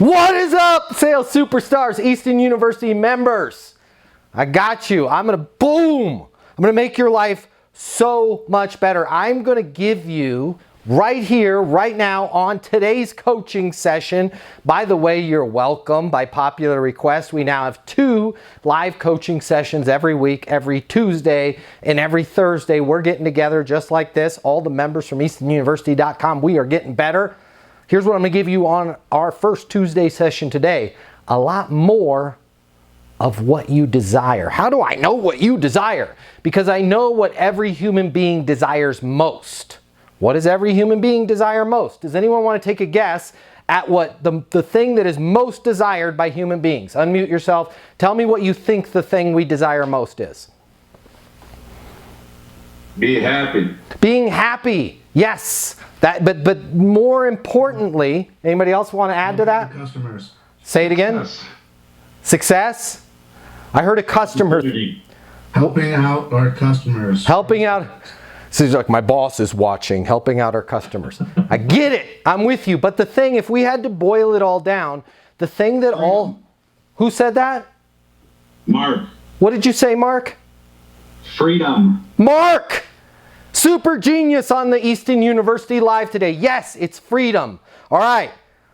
What is up, sales superstars, Easton University members? I got you. I'm going to make your life so much better. I'm going to give you right here, right now on today's coaching session. By the way, you're welcome by popular request. We now have 2 live coaching sessions every week, every Tuesday and every Thursday. We're getting together just like this. All the members from EastonUniversity.com, we are getting better. Here's what I'm going to give you on our first Tuesday session today. A lot more of what you desire. How do I know what you desire? Because I know what every human being desires most. What does every human being desire most? Does anyone want to take a guess at what the thing that is most desired by human beings? Unmute yourself. Tell me what you think the thing we desire most is. Be happy. Being happy. Yes. But more importantly, anybody else want to add to that? Customers. Say it again. Success. I heard a customer. Helping out our customers. Helping out. Seems like my boss is watching, helping out our customers. I get it. I'm with you. But the thing, if we had to boil it all down, the thing that all... Who said that? Mark. What did you say, Mark? Freedom. Mark! Super genius on the Easton University Live today. Yes, it's freedom. All right.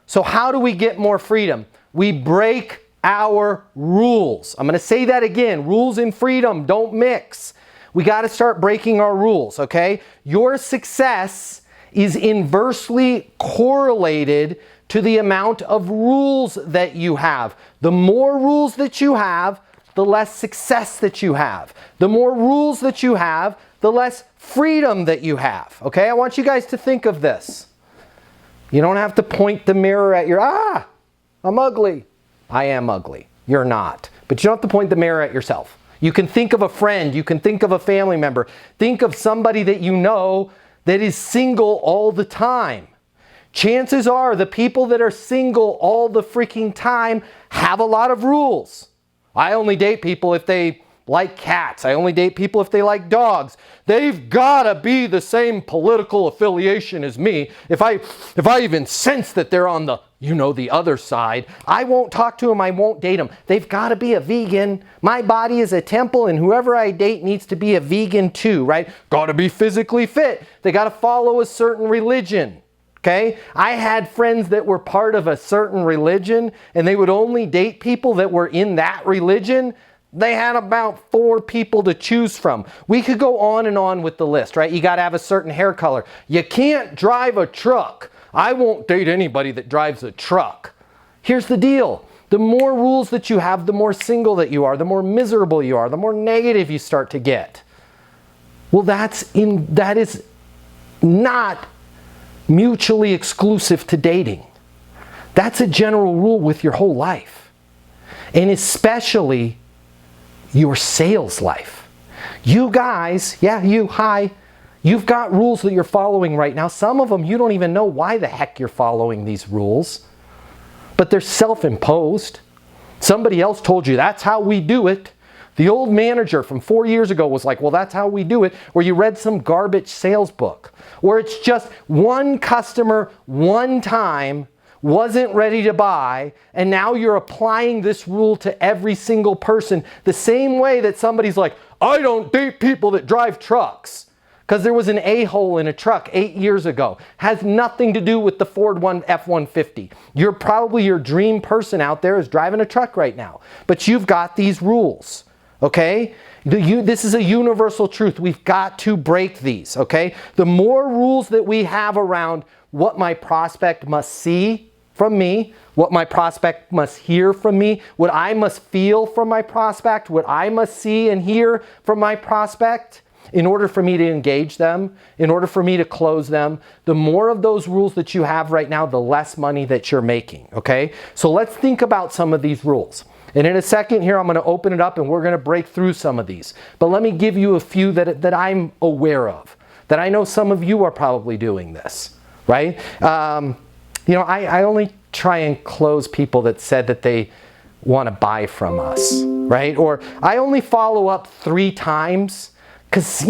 So how do we get more freedom? We break our rules. I'm going to say that again. Rules and freedom don't mix. We got to start breaking our rules, okay? Your success is inversely correlated to the amount of rules that you have. The more rules that you have, the less success that you have. The more rules that you have, the less freedom that you have. Okay, I want you guys to think of this. You don't have to point the mirror at your, I'm ugly. I am ugly. You're not. But you don't have to point the mirror at yourself. You can think of a friend. You can think of a family member. Think of somebody that you know that is single all the time. Chances are the people that are single all the freaking time have a lot of rules. I only date people if they like cats. I only date people if they like dogs. They've got to be the same political affiliation as me. If I even sense that they're on the, the other side, I won't talk to them. I won't date them. They've got to be a vegan. My body is a temple, and whoever I date needs to be a vegan too, right? Got to be physically fit. They got to follow a certain religion. Okay? I had friends that were part of a certain religion, and they would only date people that were in that religion. They had about 4 people to choose from. We could go on and on with the list, right? You got to have a certain hair color. You can't drive a truck. I won't date anybody that drives a truck. Here's the deal. The more rules that you have, the more single that you are, the more miserable you are, the more negative you start to get. Well, that is not mutually exclusive to dating. That's a general rule with your whole life. And especially your sales life. You guys, you've got rules that you're following right now. Some of them you don't even know why the heck you're following these rules, but they're self-imposed. Somebody else told you that's how we do it. The old manager from 4 years ago was like, well, that's how we do it. Or you read some garbage sales book. Or it's just one customer, one time, wasn't ready to buy, and now you're applying this rule to every single person the same way that somebody's like, I don't date people that drive trucks because there was an a-hole in a truck 8 years ago. Has nothing to do with the Ford F-150. Your dream person out there is driving a truck right now, but you've got these rules, okay? This is a universal truth. We've got to break these, okay? The more rules that we have around what my prospect must see from me, what my prospect must hear from me, what I must feel from my prospect, what I must see and hear from my prospect in order for me to engage them, in order for me to close them, the more of those rules that you have right now, the less money that you're making, okay? So let's think about some of these rules. And in a second here, I'm going to open it up and we're going to break through some of these. But let me give you a few that I'm aware of, that I know some of you are probably doing this, right? I only try and close people that said that they want to buy from us, right? Or I only follow up 3 times because,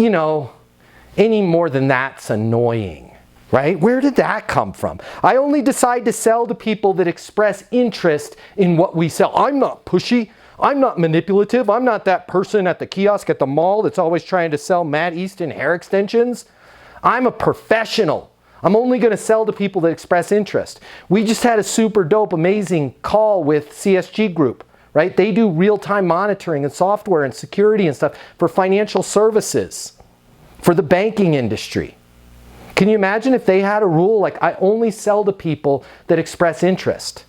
any more than that's annoying. right? Where did that come from? I only decide to sell to people that express interest in what we sell. I'm not pushy. I'm not manipulative. I'm not that person at the kiosk at the mall that's always trying to sell Matt Easton hair extensions. I'm a professional. I'm only going to sell to people that express interest. We just had a super dope, amazing call with CSG Group, right? They do real-time monitoring and software and security and stuff for financial services, for the banking industry. Can you imagine if they had a rule like, I only sell to people that express interest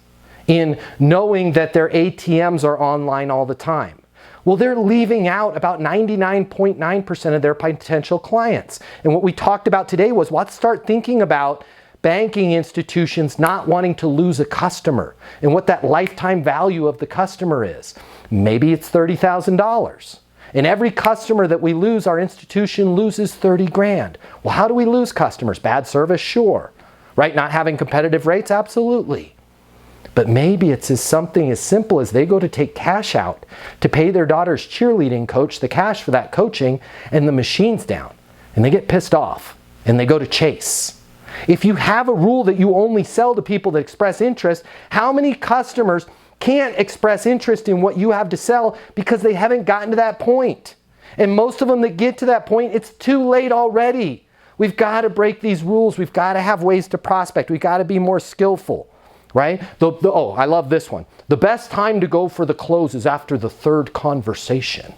in knowing that their ATMs are online all the time? Well, they're leaving out about 99.9% of their potential clients. And what we talked about today was, let's start thinking about banking institutions not wanting to lose a customer and what that lifetime value of the customer is. Maybe it's $30,000. And every customer that we lose, our institution loses 30 grand. Well, how do we lose customers? Bad service? Sure. Right? Not having competitive rates? Absolutely. But maybe it's something as simple as they go to take cash out to pay their daughter's cheerleading coach the cash for that coaching, and the machine's down. And they get pissed off and they go to Chase. If you have a rule that you only sell to people that express interest, how many customers can't express interest in what you have to sell because they haven't gotten to that point? And most of them that get to that point, it's too late already. We've got to break these rules. We've got to have ways to prospect. We've got to be more skillful. Right? Oh, I love this one. The best time to go for the close is after the third conversation.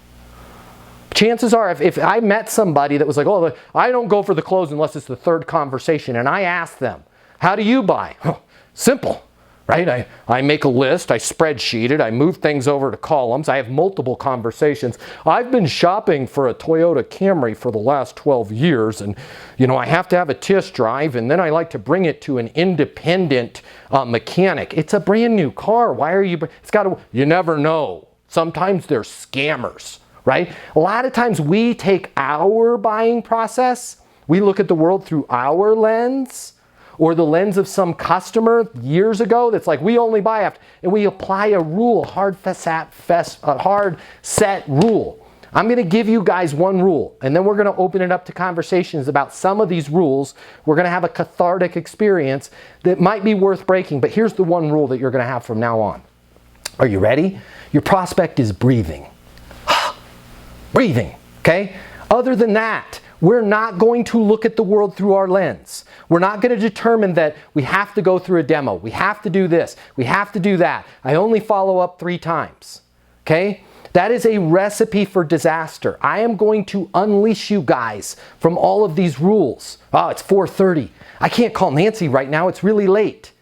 Chances are, if I met somebody that was like, oh, I don't go for the close unless it's the third conversation, and I ask them, how do you buy? Simple. Right? I make a list, I spreadsheet it, I move things over to columns, I have multiple conversations. I've been shopping for a Toyota Camry for the last 12 years, and I have to have a test drive, and then I like to bring it to an independent mechanic. It's a brand new car. Why are you? You never know. Sometimes they're scammers, right? A lot of times we take our buying process, we look at the world through our lens, or the lens of some customer years ago that's like, we only buy after, and we apply a rule, hard set rule. I'm going to give you guys one rule, and then we're going to open it up to conversations about some of these rules. We're going to have a cathartic experience that might be worth breaking, but here's the one rule that you're going to have from now on. Are you ready? Your prospect is breathing. Breathing, okay? Other than that, we're not going to look at the world through our lens. We're not going to determine that we have to go through a demo. We have to do this. We have to do that. I only follow up 3 times. Okay? That is a recipe for disaster. I am going to unleash you guys from all of these rules. Oh, it's 4:30. I can't call Nancy right now. It's really late.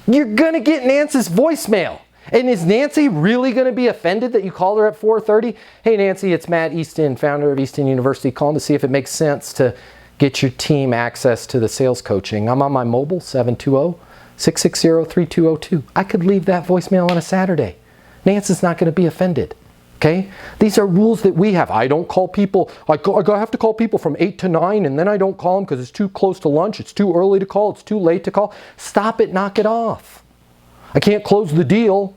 You're going to get Nancy's voicemail. And is Nancy really going to be offended that you called her at 4:30? Hey, Nancy, it's Matt Easton, founder of Easton University, calling to see if it makes sense to get your team access to the sales coaching. I'm on my mobile, 720-660-3202. I could leave that voicemail on a Saturday. Nancy's not going to be offended. Okay? These are rules that we have. I don't call people. I have to call people from 8 to 9, and then I don't call them because it's too close to lunch. It's too early to call. It's too late to call. Stop it. Knock it off. I can't close the deal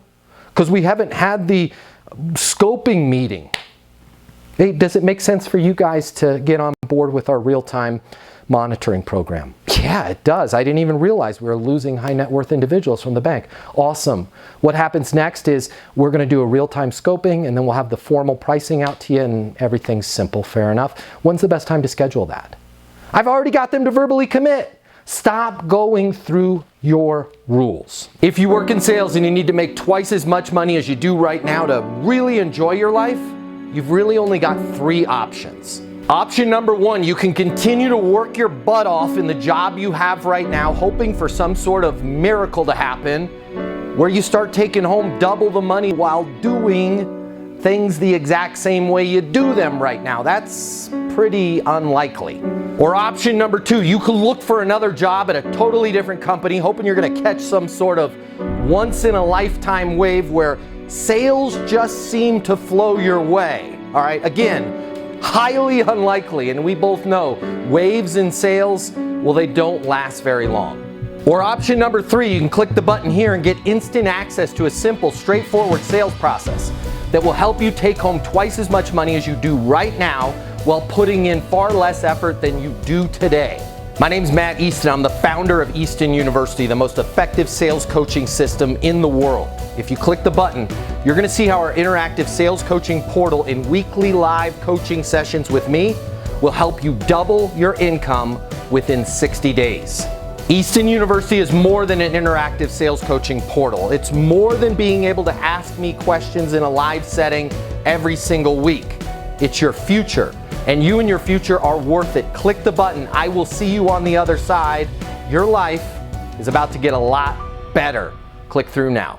because we haven't had the scoping meeting. Hey, does it make sense for you guys to get on board with our real-time monitoring program? Yeah, it does. I didn't even realize we were losing high net worth individuals from the bank. Awesome. What happens next is we're going to do a real-time scoping, and then we'll have the formal pricing out to you, and everything's simple. Fair enough. When's the best time to schedule that? I've already got them to verbally commit. Stop going through your rules. If you work in sales and you need to make twice as much money as you do right now to really enjoy your life, you've really only got 3 options. Option number 1, you can continue to work your butt off in the job you have right now, hoping for some sort of miracle to happen, where you start taking home double the money while doing things the exact same way you do them right now. That's pretty unlikely. Or option number 2, you can look for another job at a totally different company, hoping you're going to catch some sort of once-in-a-lifetime wave where sales just seem to flow your way. All right, again, highly unlikely, and we both know waves in sales, well, they don't last very long. Or option number 3, you can click the button here and get instant access to a simple, straightforward sales process that will help you take home twice as much money as you do right now while putting in far less effort than you do today. My name's Matt Easton. I'm the founder of Easton University, the most effective sales coaching system in the world. If you click the button, you're going to see how our interactive sales coaching portal and weekly live coaching sessions with me will help you double your income within 60 days. Easton University is more than an interactive sales coaching portal. It's more than being able to ask me questions in a live setting every single week. It's your future, and you and your future are worth it. Click the button. I will see you on the other side. Your life is about to get a lot better. Click through now.